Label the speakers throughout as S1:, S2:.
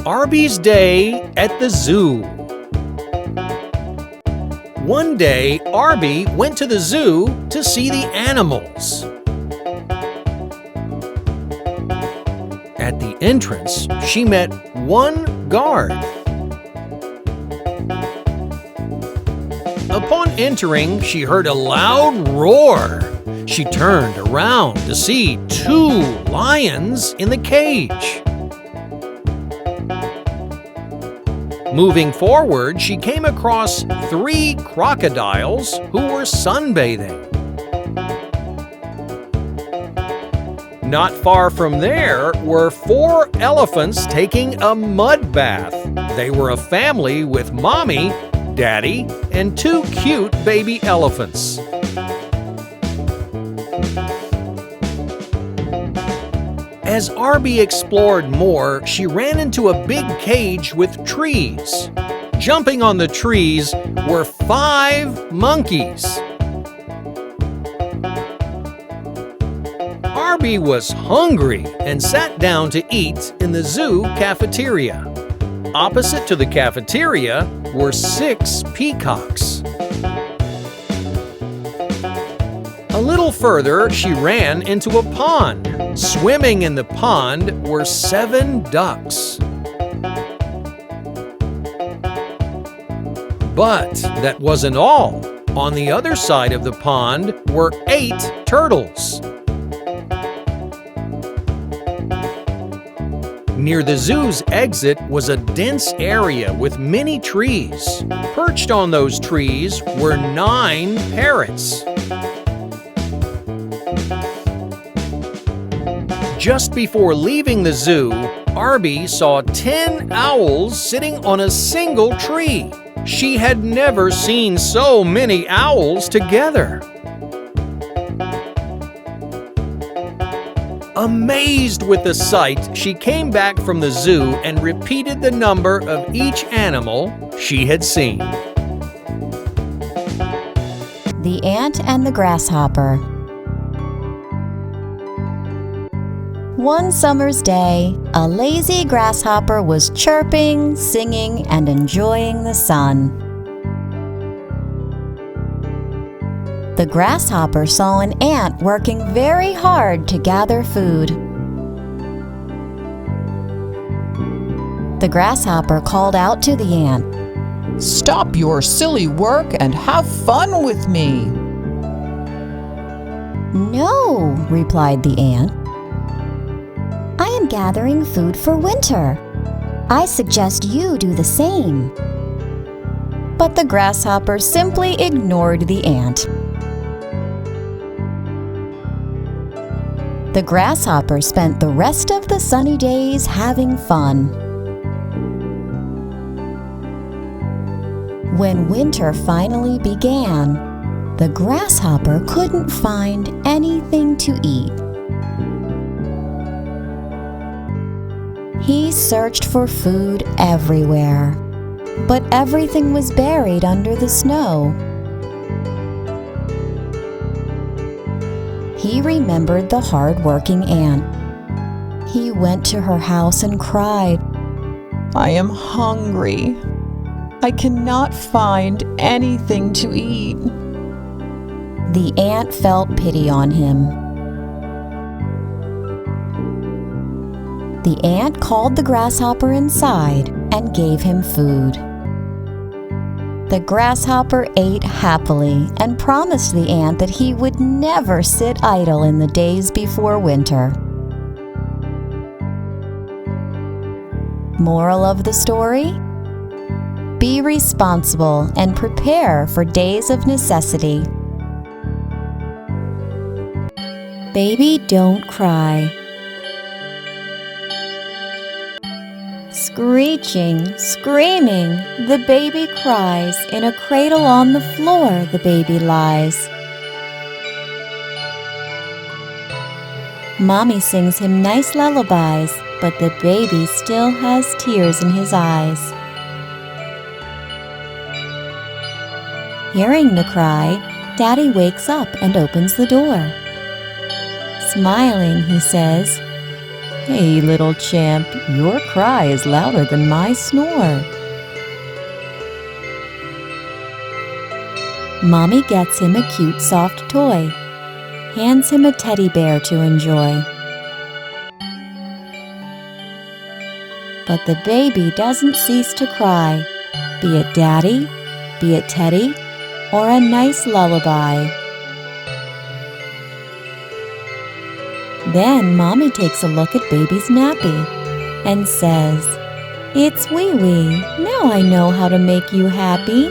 S1: Arby's day at the zoo. One day, Arby went to the zoo to see the animals. At the entrance, she met one guard. Upon entering, she heard a loud roar. She turned around to see two lions in the cage. Moving forward, she came across three crocodiles who were sunbathing. Not far from there were four elephants taking a mud bath. They were a family with Mommy, Daddy, and two cute baby elephants. As Arby explored more, she ran into a big cage with trees. Jumping on the trees were 5 monkeys. Arby was hungry and sat down to eat in the zoo cafeteria. Opposite to the cafeteria were 6 peacocks. A little further, she ran into a pond. Swimming in the pond were 7 ducks. But that wasn't all. On the other side of the pond were 8 turtles. Near the zoo's exit was a dense area with many trees. Perched on those trees were 9 parrots. Just before leaving the zoo, Arby saw 10 owls sitting on a single tree. She had never seen so many owls together. Amazed with the sight, she came back from the zoo and repeated the number of each animal she had seen.
S2: The Ant and the Grasshopper. One summer's day, a lazy grasshopper was chirping, singing, and enjoying the sun. The grasshopper saw an ant working very hard to gather food. The grasshopper called out to the ant,
S3: "Stop your silly work and have fun with me."
S2: "No," replied the ant. "I am gathering food for winter. I suggest you do the same." But the grasshopper simply ignored the ant. The grasshopper spent the rest of the sunny days having fun. When winter finally began, the grasshopper couldn't find anything to eat. He searched for food everywhere, but everything was buried under the snow. He remembered the hard-working ant. He went to her house and cried,
S3: "I am hungry. I cannot find anything to eat."
S2: The ant felt pity on him. The ant called the grasshopper inside and gave him food. The grasshopper ate happily and promised the ant that he would never sit idle in the days before winter. Moral of the story? Be responsible and prepare for days of necessity. Baby, don't cry. Screeching, screaming, the baby cries. In a cradle on the floor, the baby lies. Mommy sings him nice lullabies, but the baby still has tears in his eyes. Hearing the cry, Daddy wakes up and opens the door. Smiling, he says, Hey, little champ, your cry is louder than my snore. Mommy gets him a cute soft toy, hands him a teddy bear to enjoy. But the baby doesn't cease to cry, be it daddy, be it Teddy, or a nice lullaby. Then Mommy takes a look at baby's nappy and says, "It's Wee Wee, now I know how to make you happy.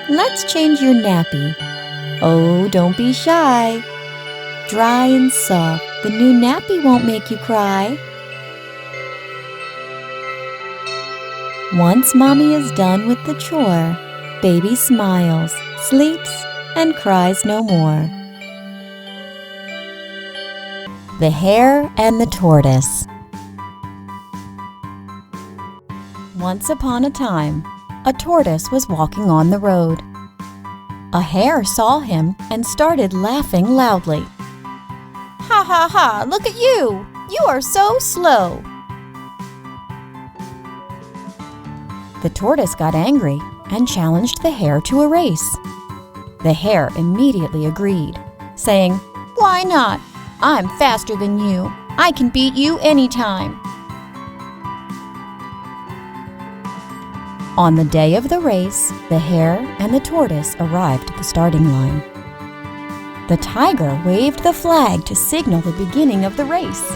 S2: Let's change your nappy. Oh, don't be shy. Dry and soft, the new nappy won't make you cry." Once Mommy is done with the chore, baby smiles, sleeps, and cries no more. The Hare and the Tortoise. Once upon a time, a tortoise was walking on the road. A hare saw him and started laughing loudly. "Ha ha ha, look at you! You are so slow!" The tortoise got angry and challenged the hare to a race. The hare immediately agreed, saying, "Why not? I'm faster than you. I can beat you anytime." On the day of the race, the hare and the tortoise arrived at the starting line. The tiger waved the flag to signal the beginning of the race.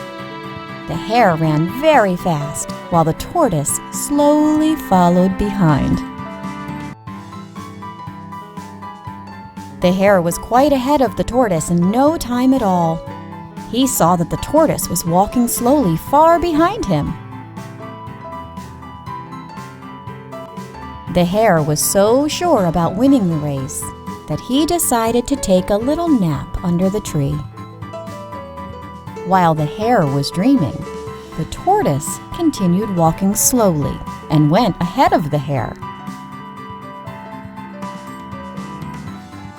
S2: The hare ran very fast, while the tortoise slowly followed behind. The hare was quite ahead of the tortoise in no time at all. He saw that the tortoise was walking slowly far behind him. The hare was so sure about winning the race that he decided to take a little nap under the tree. While the hare was dreaming, the tortoise continued walking slowly and went ahead of the hare.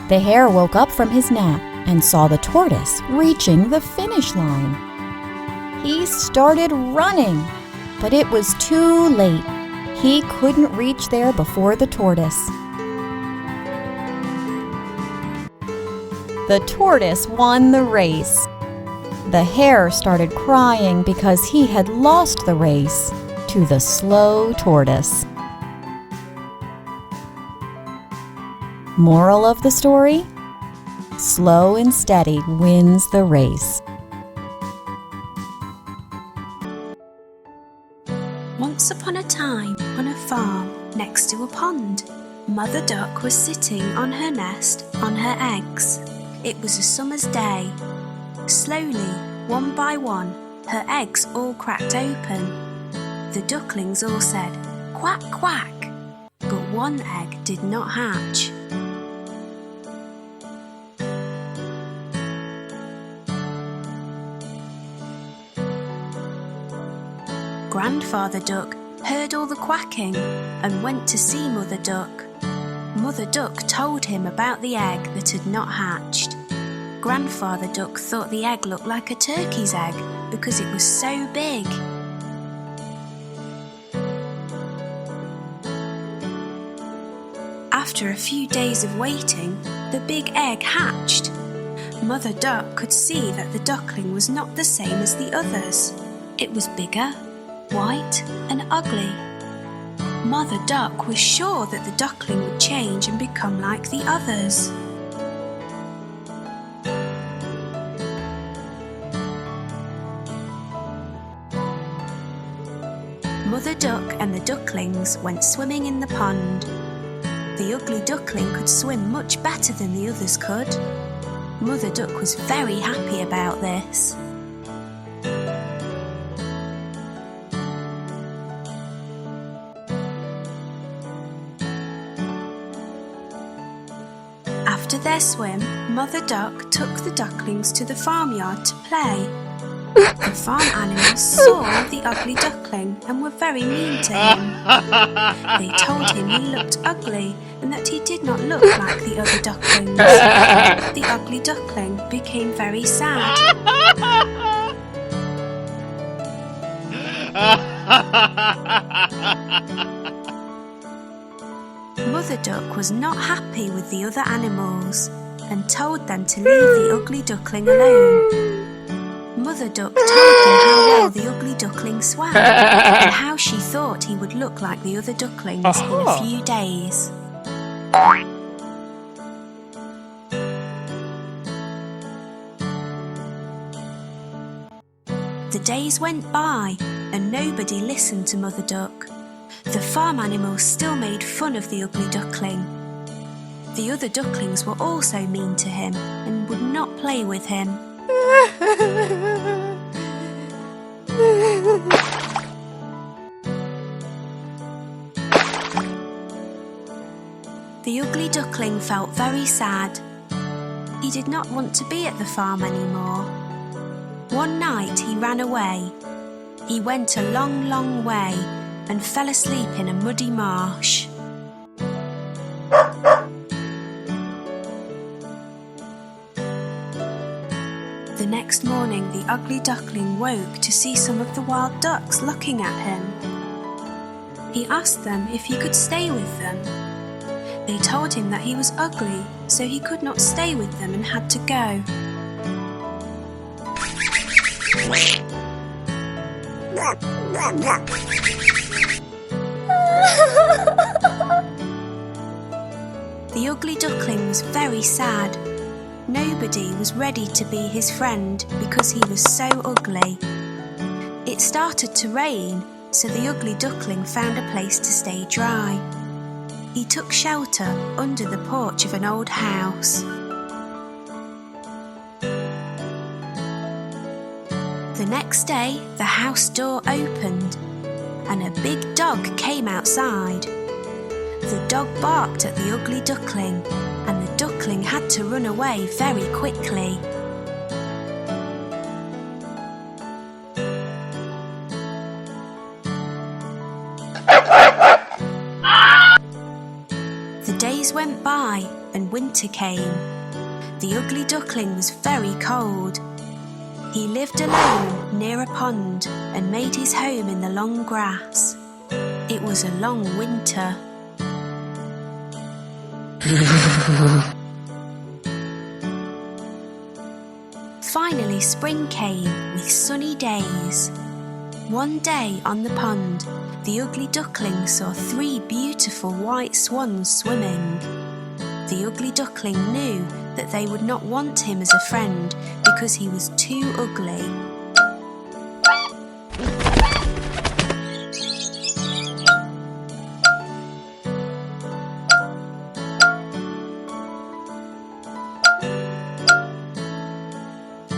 S2: The hare woke up from his nap and saw the tortoise reaching the finish line. He started running, but it was too late. He couldn't reach there before the tortoise. The tortoise won the race. The hare started crying because he had lost the race to the slow tortoise. Moral of the story? Slow and steady wins the race.
S4: Once upon a time, on a farm next to a pond, Mother Duck was sitting on her nest on her eggs. It was a summer's day. Slowly, one by one, her eggs all cracked open. The ducklings all said, "Quack, quack," but one egg did not hatch. Grandfather Duck heard all the quacking and went to see Mother Duck. Mother Duck told him about the egg that had not hatched. Grandfather Duck thought the egg looked like a turkey's egg because it was so big. After a few days of waiting, the big egg hatched. Mother Duck could see that the duckling was not the same as the others. It was bigger, white and ugly. Mother Duck was sure that the duckling would change and become like the others. Mother Duck and the ducklings went swimming in the pond. The ugly duckling could swim much better than the others could. Mother Duck was very happy about this. After their swim, Mother Duck took the ducklings to the farmyard to play. The farm animals saw the ugly duckling and were very mean to him. They told him he looked ugly and that he did not look like the other ducklings. The ugly duckling became very sad. Mother Duck was not happy with the other animals and told them to leave the ugly duckling alone. Mother Duck told them how well the ugly duckling swam and how she thought he would look like the other ducklings in a few days. The days went by and nobody listened to Mother Duck. The farm animals still made fun of the ugly duckling. The other ducklings were also mean to him and would not play with him. The ugly duckling felt very sad. He did not want to be at the farm anymore. One night he ran away. He went a long, long way and fell asleep in a muddy marsh. The next morning the ugly duckling woke to see some of the wild ducks looking at him. He asked them if he could stay with them. They told him that he was ugly, so he could not stay with them and had to go. The ugly duckling was very sad. Nobody was ready to be his friend because he was so ugly. It started to rain, so the ugly duckling found a place to stay dry. He took shelter under the porch of an old house. The next day, the house door opened and a big dog came outside. The dog barked at the ugly duckling and the duckling had to run away very quickly. The days went by and winter came. The ugly duckling was very cold. He lived alone near a pond and made his home in the long grass. It was a long winter. Finally spring came with sunny days. One day on the pond, the ugly duckling saw 3 beautiful white swans swimming. The ugly duckling knew that they would not want him as a friend because he was too ugly.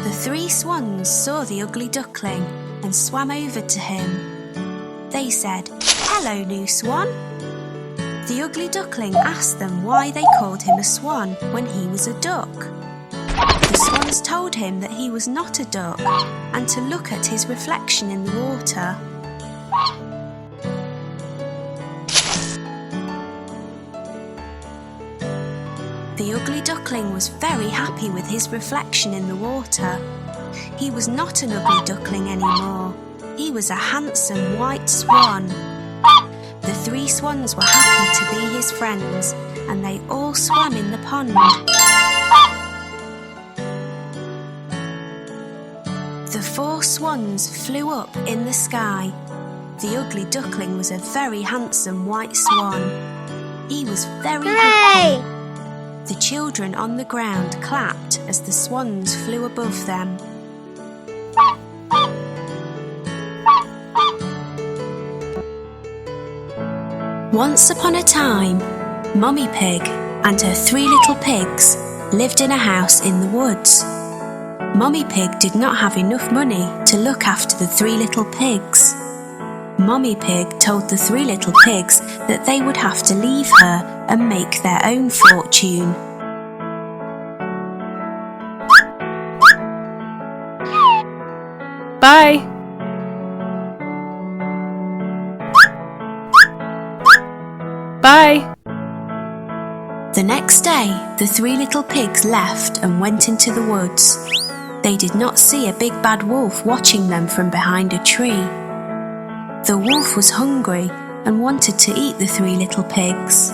S4: The 3 swans saw the ugly duckling and swam over to him. They said, "Hello, new swan." The ugly duckling asked them why they called him a swan when he was a duck. The swans told him that he was not a duck and to look at his reflection in the water. The ugly duckling was very happy with his reflection in the water. He was not an ugly duckling anymore. He was a handsome white swan. The 3 swans were happy to be his friends, and they all swam in the pond. The 4 swans flew up in the sky. The ugly duckling was a very handsome white swan. He was very happy. The children on the ground clapped as the swans flew above them. Once upon a time, Mummy Pig and her 3 little pigs lived in a house in the woods. Mummy Pig did not have enough money to look after the 3 little pigs. Mummy Pig told the 3 little pigs that they would have to leave her and make their own fortune.
S5: Bye. Bye.
S4: The next day, the three little pigs left and went into the woods. They did not see a big bad wolf watching them from behind a tree. The wolf was hungry and wanted to eat the three little pigs.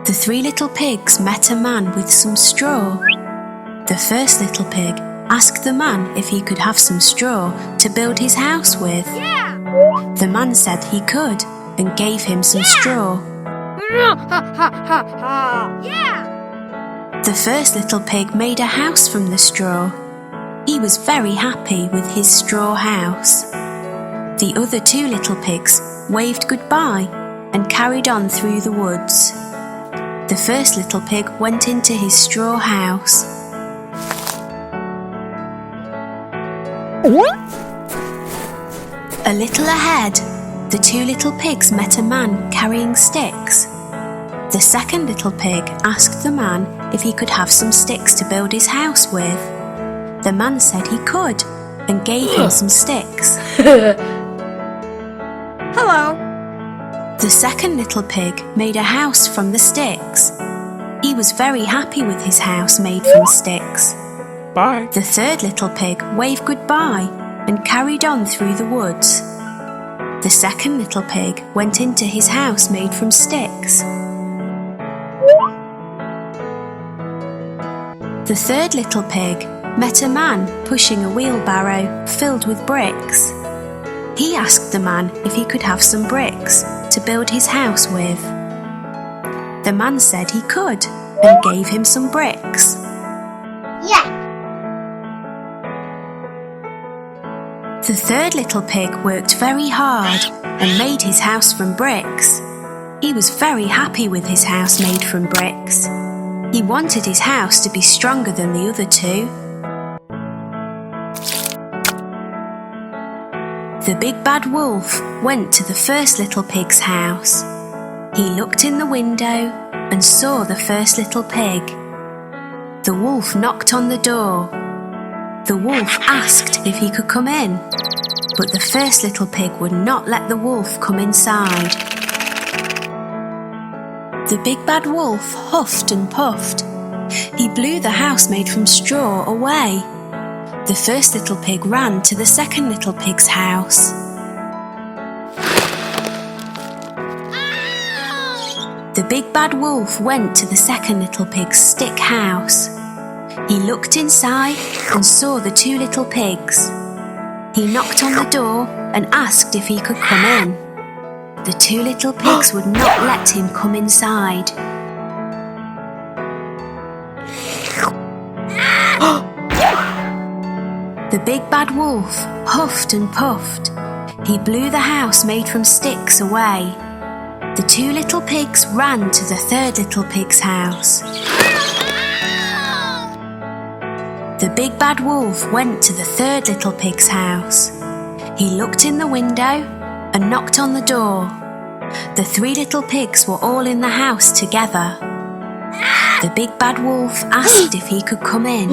S4: The three little pigs met a man with some straw. The first little pig asked the man if he could have some straw to build his house with. The man said he could and gave him some straw. The first little pig made a house from the straw. He was very happy with his straw house. The other two little pigs waved goodbye and carried on through the woods. The first little pig went into his straw house. A little ahead, the two little pigs met a man carrying sticks. The second little pig asked the man if he could have some sticks to build his house with. The man said he could and gave him some sticks.
S5: Hello.
S4: The second little pig made a house from the sticks. He was very happy with his house made from sticks.
S5: Bye.
S4: The third little pig waved goodbye and carried on through the woods. The second little pig went into his house made from sticks. The third little pig met a man pushing a wheelbarrow filled with bricks. He asked the man if he could have some bricks to build his house with. The man said he could and gave him some bricks. The third little pig worked very hard and made his house from bricks. He was very happy with his house made from bricks. He wanted his house to be stronger than the other two. The big bad wolf went to the first little pig's house. He looked in the window and saw the first little pig. The wolf knocked on the door. The wolf asked if he could come in, but the first little pig would not let the wolf come inside. The big bad wolf huffed and puffed. He blew the house made from straw away. The first little pig ran to the second little pig's house. The big bad wolf went to the second little pig's stick house. He looked inside and saw the two little pigs. He knocked on the door and asked if he could come in. The two little pigs would not let him come inside. The big bad wolf huffed and puffed. He blew the house made from sticks away. The two little pigs ran to the third little pig's house. The big bad wolf went to the third little pig's house. He looked in the window and knocked on the door. The three little pigs were all in the house together. The big bad wolf asked if he could come in,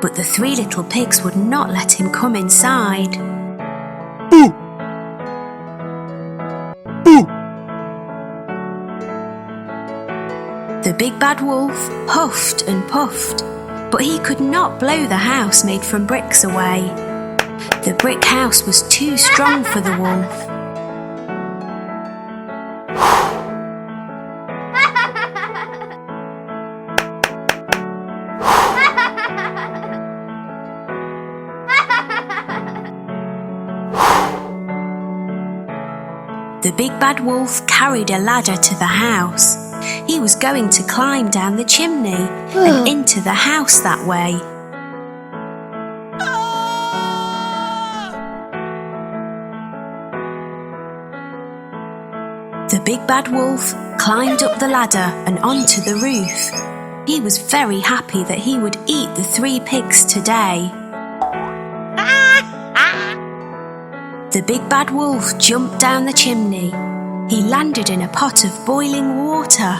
S4: but the three little pigs would not let him come inside. The big bad wolf huffed and puffed, but he could not blow the house made from bricks away. The brick house was too strong for the wolf. The big bad wolf carried a ladder to the house. He was going to climb down the chimney and into the house that way. The big bad wolf climbed up the ladder and onto the roof. He was very happy that he would eat the three pigs today. The big bad wolf jumped down the chimney. He landed in a pot of boiling water.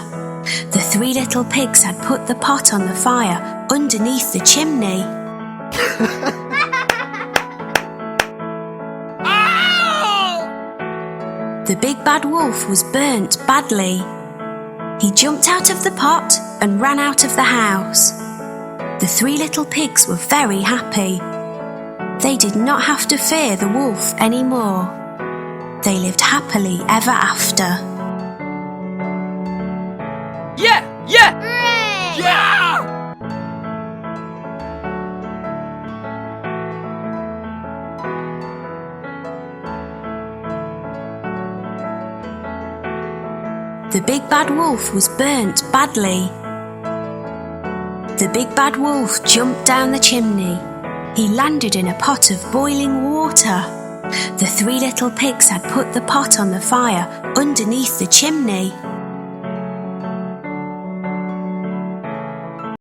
S4: The three little pigs had put the pot on the fire underneath the chimney. The big bad wolf was burnt badly. He jumped out of the pot and ran out of the house. The 3 little pigs were very happy. They did not have to fear the wolf anymore. They lived happily ever after.
S5: Yeah! Yeah! Yeah!
S4: The big bad wolf was burnt badly. The big bad wolf jumped down the chimney. He landed in a pot of boiling water. The 3 little pigs had put the pot on the fire underneath the chimney.